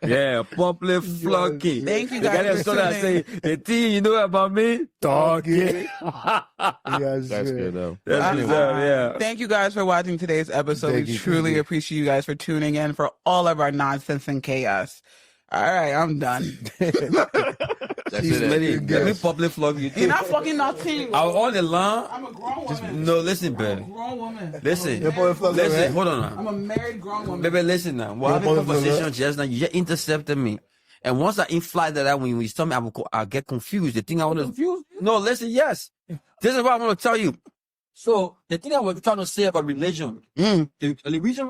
Yeah, public flogging. Thank you The guy guys that for saw that say, tuning the thing you know about me? Talking. That's good, though. That's what's up, yeah. Thank you guys for watching today's episode. Thank We you, truly thank you. appreciate you guys for tuning in for all of our nonsense and chaos. All right, I'm done. That's She's it. Let me public flog you. You're not fucking nothing. I was on the line. I'm a grown woman. No, listen, I'm a baby. grown woman. Listen. You're public flogging, Listen, right? hold on now. I'm a married grown woman. Baby, listen now. We're You're having a public flogging, conversation right? just now. You just intercepted me. And once I in-fly that out, when you tell me, I'll get confused. The thing I want to... Confused? No, listen, yes. This is what I want to tell you. So, the thing I was trying to say about religion, the reason